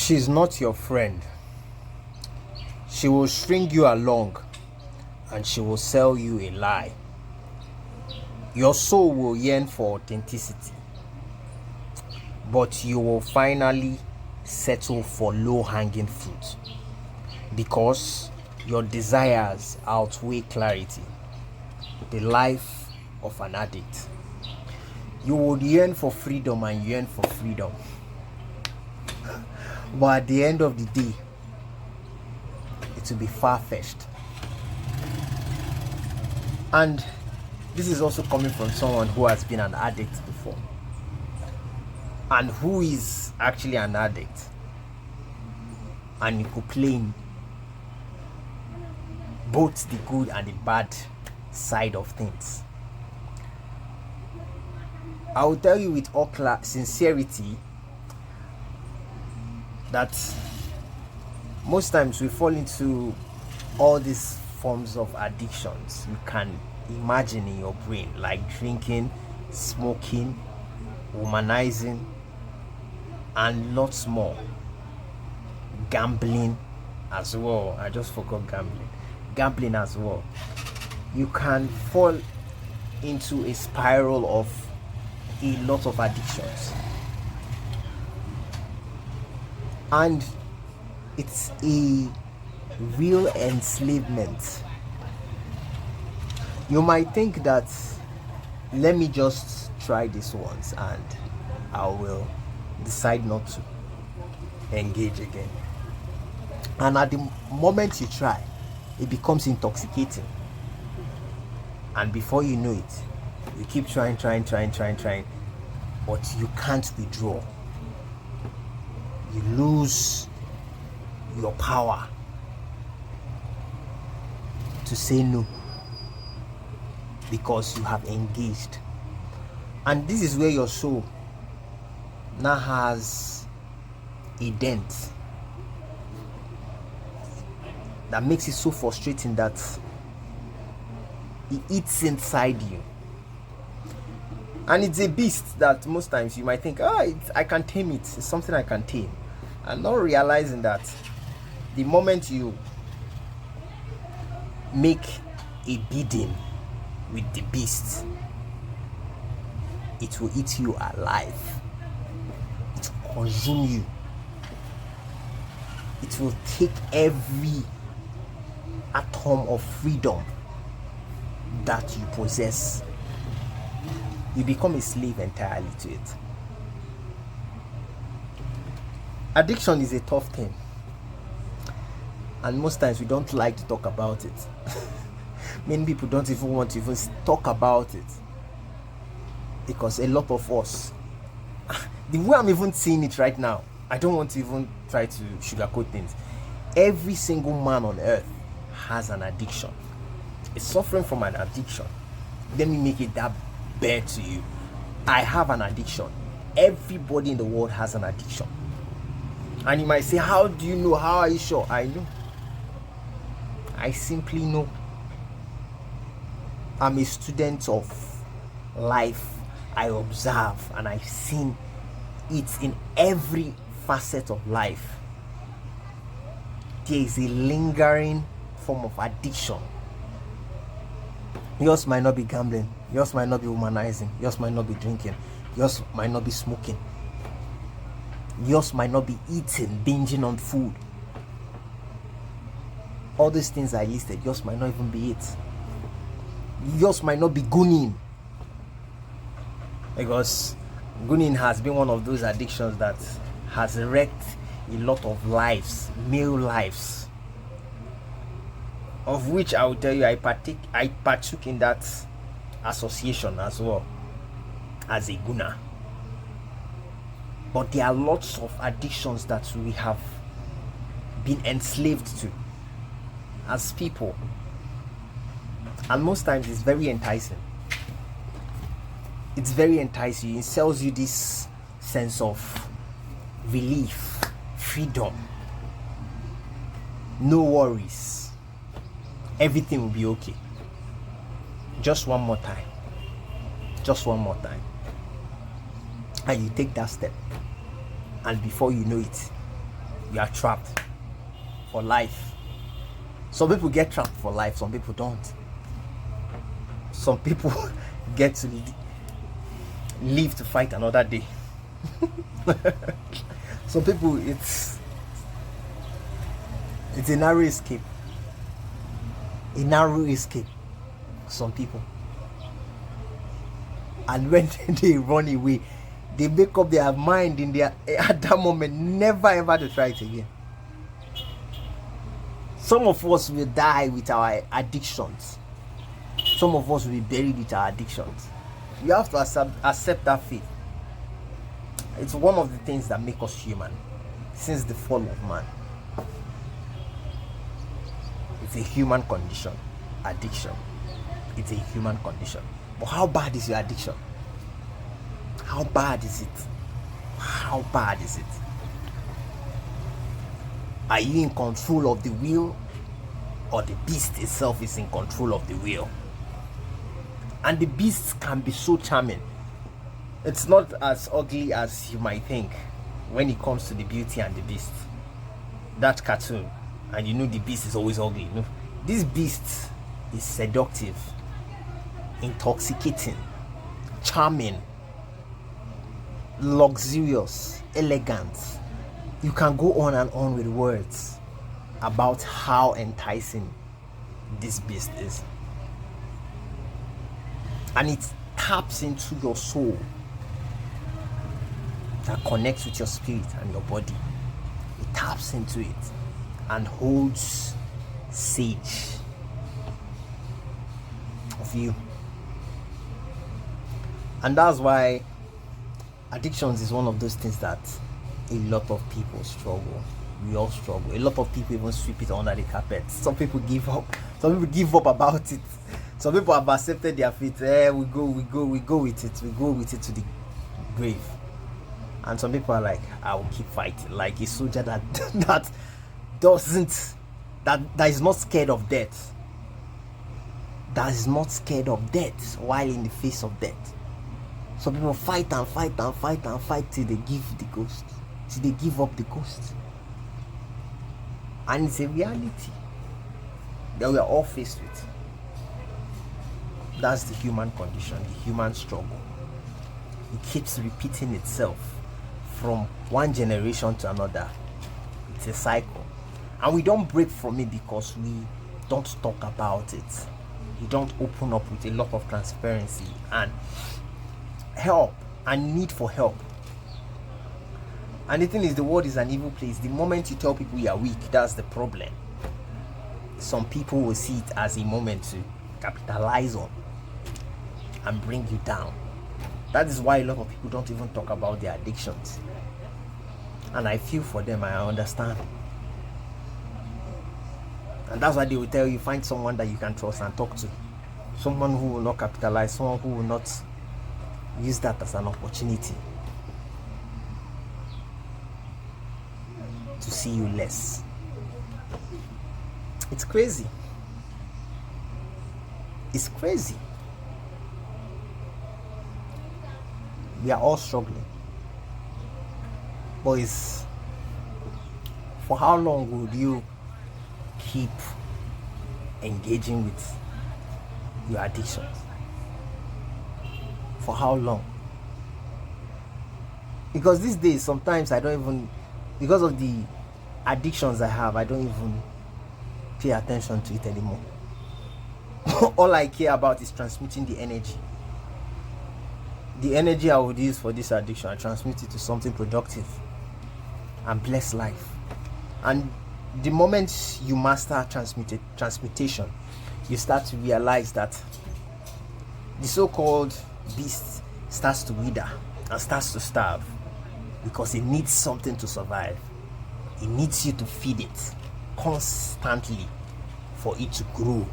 She's not your friend. She will string you along and she will sell you a lie. Your soul will yearn for authenticity, but you will finally settle for low-hanging fruit because your desires outweigh clarity, the life of an addict. You would yearn for freedom and yearn for freedom, but at the end of the day, it will be far-fetched. And this is also coming from someone who has been an addict before, and who is actually an addict, and you could claim both the good and the bad side of things. I will tell you with all sincerity that most times we fall into all these forms of addictions you can imagine in your brain, like drinking, smoking, womanizing, and lots more. Gambling as well. I just forgot gambling as well. You can fall into a spiral of a lot of addictions, and it's a real enslavement. You might think that, let me just try this once and I will decide not to engage again. And at the moment you try, it becomes intoxicating. And before you know it, you keep trying, but you can't withdraw. You lose your power to say no because you have engaged. And this is where your soul now has a dent that makes it so frustrating that it eats inside you. And it's a beast that most times you might think, I can tame it. It's something I can tame. And not realizing that the moment you make a bidding with the beast, it will eat you alive. It will consume you. It will take every atom of freedom that you possess. You become a slave entirely to it. Addiction is a tough thing, and most times we don't like to talk about it. Many people don't even want to even talk about it because a lot of us, the way I'm even seeing it right now, I don't want to even try to sugarcoat things. Every single man on earth has an addiction. Is suffering from an addiction. Let me make it that bare to you. I have an addiction. Everybody in the world has an addiction. And you might say, how do you know? How are you sure? I know. I simply know. I'm a student of life. I observe and I've seen it in every facet of life. There is a lingering form of addiction. Yours might not be gambling. Yours might not be womanizing. Yours might not be drinking. Yours might not be smoking. Yours might not be eating, binging on food. All these things I listed, yours might not even be it. Yours might not be gooning. Because gooning has been one of those addictions that has wrecked a lot of lives, male lives. Of which I will tell you, I partook in that association as well as a gooner. But there are lots of addictions that we have been enslaved to as people, and most times it's very enticing. It's very enticing. It sells you this sense of relief, freedom, no worries, everything will be okay. Just one more time, and you take that step, and before you know it, We are trapped for life. Some people get trapped for life, some people don't. Some people get to live to fight another day. Some people, it's a narrow escape. A narrow escape. Some people. And when they run away, they make up their mind at that moment, never ever to try it again. Some of us will die with our addictions. Some of us will be buried with our addictions. You have to accept that fate. It's one of the things that make us human since the fall of man. It's a human condition. Addiction. It's a human condition. But how bad is your addiction? How bad is it? How bad is it? Are you in control of the wheel, or the beast itself is in control of the wheel? And the beast can be so charming. It's not as ugly as you might think when it comes to the Beauty and the Beast. That cartoon. And you know the beast is always ugly. You know? This beast is seductive, intoxicating, charming, luxurious, elegant. You can go on and on with words about how enticing this beast is. And it taps into your soul, that connects with your spirit and your body. It taps into it and holds siege of you. And that's why addictions is one of those things that a lot of people struggle. We all struggle. A lot of people even sweep it under the carpet. Some people give up. Some people give up about it. Some people have accepted their fate. We go with it. We go with it to the grave. And some people are like, I will keep fighting. Like a soldier that is not scared of death. That is not scared of death while in the face of death. Some people fight and fight and fight and fight till they give the ghost. Till they give up the ghost. And it's a reality that we are all faced with. That's the human condition, the human struggle. It keeps repeating itself from one generation to another. It's a cycle. And we don't break from it because we don't talk about it. We don't open up with a lot of transparency and help and need for help. And the thing is, the world is an evil place. The moment you tell people you are weak, that's the problem. Some people will see it as a moment to capitalize on and bring you down. That is why a lot of people don't even talk about their addictions. And I feel for them, I understand. And that's why they will tell you, find someone that you can trust and talk to. Someone who will not capitalize, someone who will not use that as an opportunity to see you less. It's crazy. It's crazy. We are all struggling. Boys, for how long would you keep engaging with your addictions? For how long? Because these days, sometimes I don't even, because of the addictions I have, I don't even pay attention to it anymore. All I care about is transmitting the energy. The energy I would use for this addiction, I transmit it to something productive and bless life. And the moment you master transmutation, you start to realize that the so-called beast starts to wither and starts to starve because it needs something to survive. It needs you to feed it constantly for it to grow.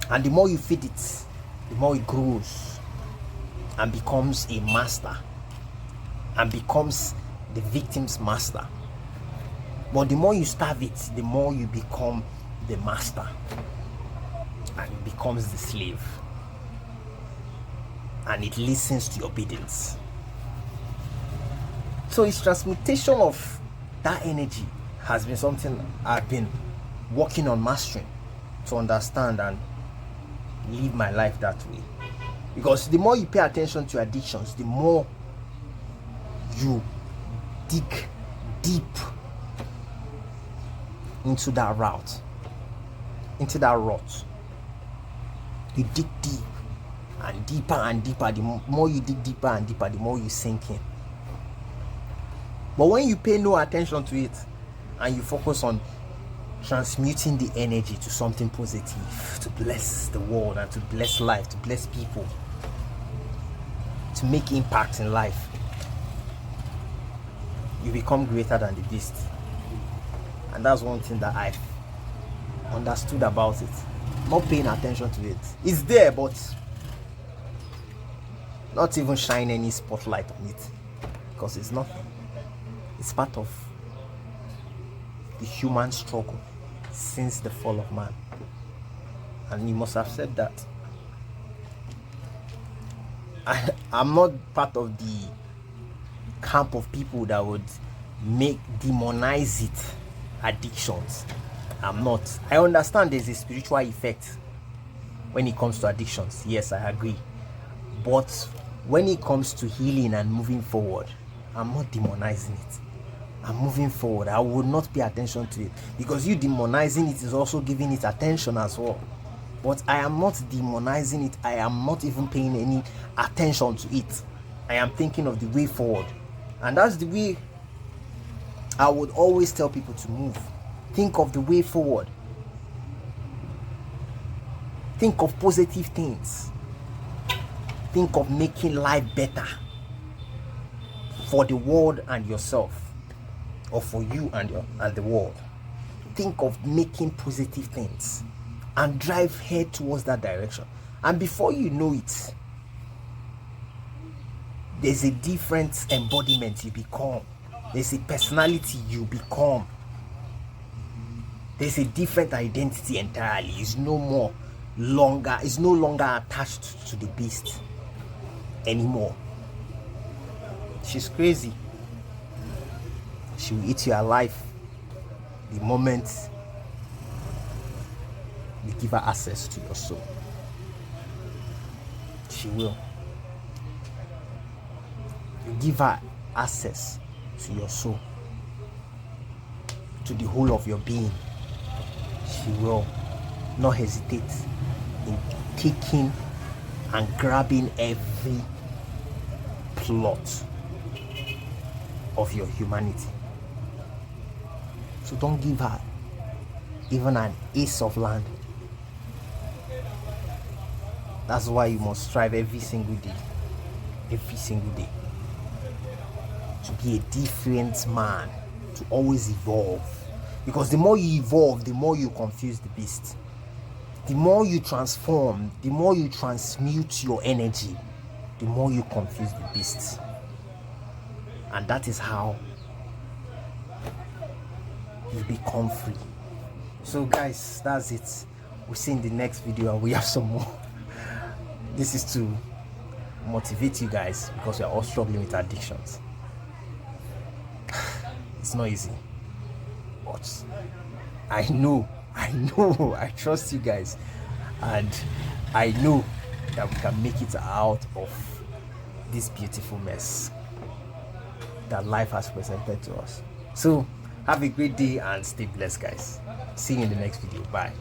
And the more you feed it, the more it grows and becomes a master and becomes the victim's master. But the more you starve it, the more you become the master and it becomes the slave. And it listens to your obedience. So it's transmutation of that energy has been something I've been working on mastering to understand and live my life that way. Because the more you pay attention to addictions, the more you dig deep into that route, into that rut. You dig deep and deeper and deeper. The more you dig deeper and deeper, the more you sink in. But when you pay no attention to it and you focus on transmuting the energy to something positive, to bless the world and to bless life, to bless people, to make impact in life, you become greater than the beast. And that's one thing that I've understood about it. Not paying attention to it. It's there, but not even shine any spotlight on it, because it's nothing. It's part of the human struggle since the fall of man. And you must have said that. I'm not part of the camp of people that would demonize it, addictions. I'm not. I understand there's a spiritual effect when it comes to addictions. Yes, I agree. But when it comes to healing and moving forward, I'm not demonizing it. I'm moving forward. I will not pay attention to it, because you demonizing it is also giving it attention as well. But I am not demonizing it. I am not even paying any attention to it. I am thinking of the way forward. And that's the way I would always tell people to move. Think of the way forward. Think of positive things. Think of making life better for the world and yourself, or for you and the world. Think of making positive things and drive head towards that direction. And before you know it, there's a different embodiment you become. There's a personality you become. There's a different identity entirely. It's no longer attached to the beast anymore. She's crazy. She will eat you alive the moment you give her access to your soul. She will. You give her access to your soul, to the whole of your being. She will not hesitate in taking and grabbing every plot of your humanity. So don't give her even an ace of land. That's why you must strive every single day to be a different man, to always evolve. Because the more you evolve, the more you confuse the beast. The more you transform, the more you transmute your energy, the more you confuse the beast. And that is how you become free. So guys, that's it. We'll see in the next video, and we have some more. This is to motivate you guys, because we are all struggling with addictions. It's not easy, but I know, I trust you guys, and I know that we can make it out of this beautiful mess that life has presented to us. So have a great day and stay blessed, guys. See you in the next video. Bye.